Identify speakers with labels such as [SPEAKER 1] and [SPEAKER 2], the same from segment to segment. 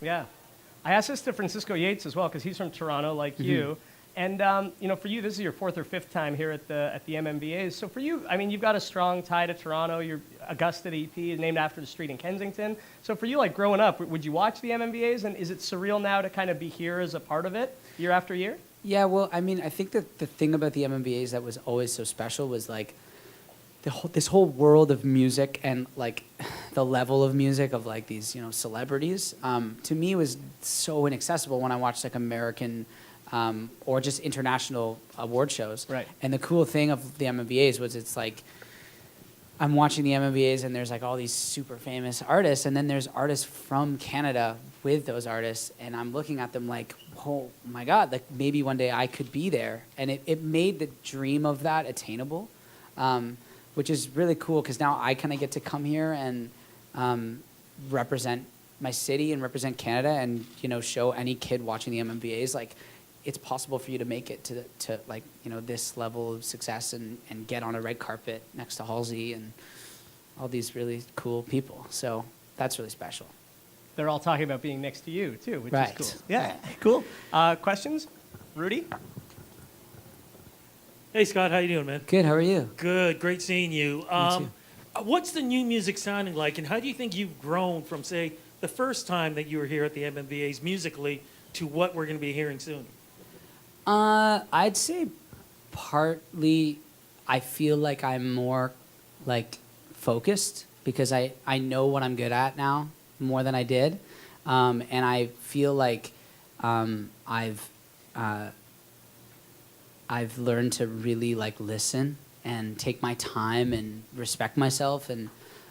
[SPEAKER 1] Yeah. I asked this to Francisco Yates as well, because he's from Toronto, like you. And, for you, this is your fourth or fifth time here at the MMVAs. So for you, I mean, you've got a strong tie to Toronto. Your Augusta EP is named after the street in Kensington. So for you, like, growing up, would you watch the MMVAs? And is it surreal now to kind of be here as a part of it year after year?
[SPEAKER 2] Yeah, well, I mean, I think that the thing about the MMVAs that was always so special was, like, this whole world of music and, like, the level of music of, like, these, celebrities, to me was so inaccessible when I watched, like, American or just international award shows.
[SPEAKER 1] Right.
[SPEAKER 2] And the cool thing of the MMVAs was it's like, I'm watching the MMVAs and there's, like, all these super famous artists, and then there's artists from Canada with those artists, and I'm looking at them like, oh, my God, like, maybe one day I could be there. And it made the dream of that attainable. Which is really cool because now I kind of get to come here and represent my city and represent Canada and, show any kid watching the MMVAs, like, it's possible for you to make it to this level of success and get on a red carpet next to Halsey and all these really cool people. So that's really special.
[SPEAKER 1] They're all talking about being next to you, too, which
[SPEAKER 2] Right.
[SPEAKER 1] is cool. Yeah, cool. Questions? Rudy?
[SPEAKER 3] Hey, Scott, how you doing, man?
[SPEAKER 2] Good, how are you?
[SPEAKER 3] Good, great seeing you.
[SPEAKER 2] too.
[SPEAKER 3] What's the new music sounding like, and how do you think you've grown from, say, the first time that you were here at the MMVAs musically to what we're going to be hearing soon?
[SPEAKER 2] I'd say partly I feel like I'm more, like, focused because I know what I'm good at now more than I did. And I feel like I've learned to really, like, listen and take my time and respect myself. And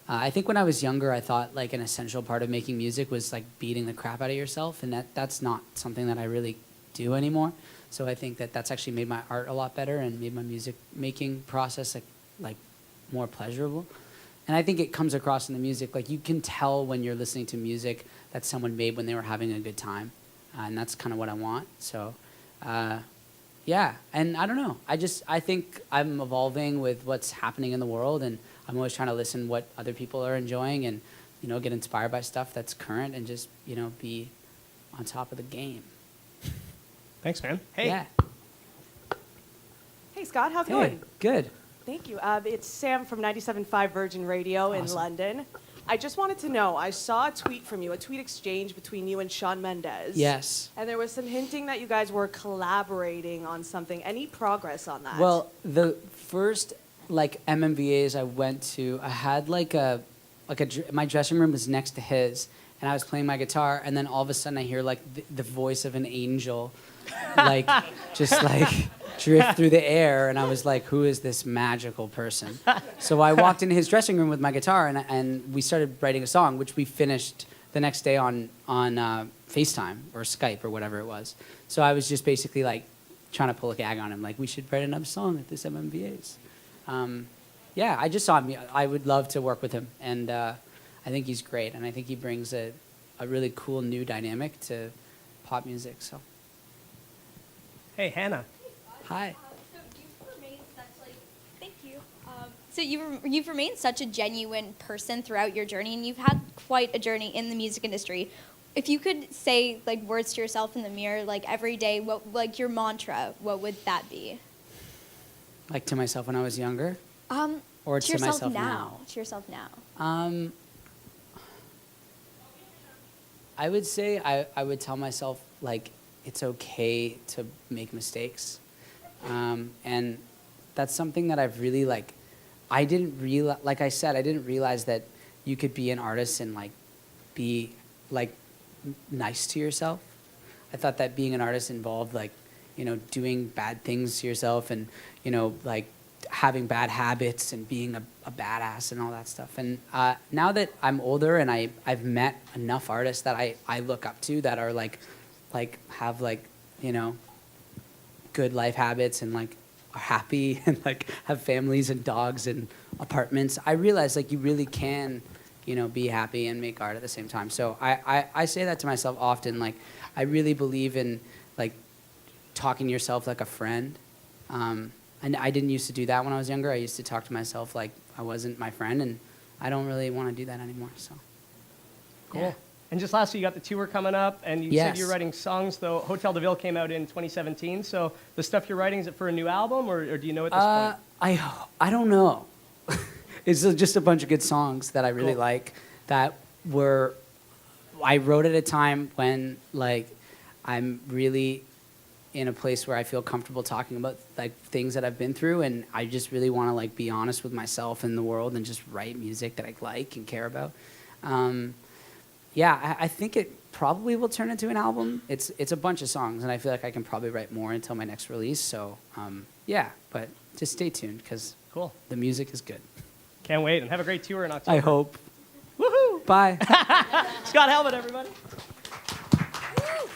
[SPEAKER 2] I think when I was younger, I thought, like, an essential part of making music was, like, beating the crap out of yourself. And that's not something that I really do anymore. So I think that's actually made my art a lot better and made my music making process, like more pleasurable. And I think it comes across in the music. Like, you can tell when you're listening to music that someone made when they were having a good time. And that's kind of what I want. So, yeah, and I don't know. I think I'm evolving with what's happening in the world, and I'm always trying to listen what other people are enjoying and, get inspired by stuff that's current and just, be on top of the game.
[SPEAKER 1] Thanks, man. Hey.
[SPEAKER 2] Yeah.
[SPEAKER 4] Hey, Scott, how's it
[SPEAKER 2] Hey,
[SPEAKER 4] going?
[SPEAKER 2] good.
[SPEAKER 4] Thank you. It's Sam from 97.5 Virgin Radio in London. I just wanted to know, I saw a tweet from you, a tweet exchange between you and Shawn Mendes.
[SPEAKER 2] Yes.
[SPEAKER 4] And there was some hinting that you guys were collaborating on something. Any progress on that?
[SPEAKER 2] Well, the first, like, MMVAs I went to, I had, my dressing room was next to his, and I was playing my guitar, and then all of a sudden I hear, like, the voice of an angel, like, just, like, drift through the air, and I was like, who is this magical person? So I walked into his dressing room with my guitar, and we started writing a song, which we finished the next day on FaceTime or Skype or whatever it was. So I was just basically, like, trying to pull a gag on him, like, we should write another song at this MMVAs. Yeah, I just saw him. I would love to work with him, and I think he's great, and I think he brings a really cool new dynamic to pop music. So,
[SPEAKER 1] Hey, Hannah.
[SPEAKER 2] hi.
[SPEAKER 5] So you've remained such a genuine person throughout your journey, and you've had quite a journey in the music industry. If you could say, like, words to yourself in the mirror, like, every day, what, like, your mantra, what would that be?
[SPEAKER 2] Like, to myself when I was younger? Or to
[SPEAKER 5] yourself
[SPEAKER 2] myself now?
[SPEAKER 5] To yourself now.
[SPEAKER 2] I would say I would tell myself, like, it's okay to make mistakes. And that's something that I've really, like, I didn't realize, like I said, I didn't realize that you could be an artist and, like, be, like, nice to yourself. I thought that being an artist involved, like, doing bad things to yourself and, like, having bad habits and being a badass and all that stuff. And now that I'm older and I've met enough artists that I look up to that are, like have, like, good life habits and, like, are happy and, like, have families and dogs and apartments, I realize, like, you really can, be happy and make art at the same time. So I say that to myself often. Like, I really believe in, like, talking to yourself like a friend. And I didn't used to do that when I was younger. I used to talk to myself like I wasn't my friend, and I don't really want to do that anymore. So,
[SPEAKER 1] Cool.
[SPEAKER 2] Yeah.
[SPEAKER 1] And just lastly, you got the tour coming up, and you said
[SPEAKER 2] Yes.
[SPEAKER 1] you're writing songs, though. Hotel de Ville came out in 2017, so the stuff you're writing, is it for a new album, or do you know at this point?
[SPEAKER 2] I don't know. It's just a bunch of good songs that I really
[SPEAKER 1] Cool.
[SPEAKER 2] like that were, I wrote at a time when, like, I'm really in a place where I feel comfortable talking about, like, things that I've been through, and I just really want to, like, be honest with myself and the world and just write music that I like and care about. Yeah, I think it probably will turn into an album. It's a bunch of songs, and I feel like I can probably write more until my next release. So, yeah, but just stay tuned because
[SPEAKER 1] Cool.
[SPEAKER 2] the music is good.
[SPEAKER 1] Can't wait, and have a great tour in October.
[SPEAKER 2] I hope.
[SPEAKER 1] Woohoo!
[SPEAKER 2] Bye.
[SPEAKER 1] Scott Helman, everybody.
[SPEAKER 5] Woo!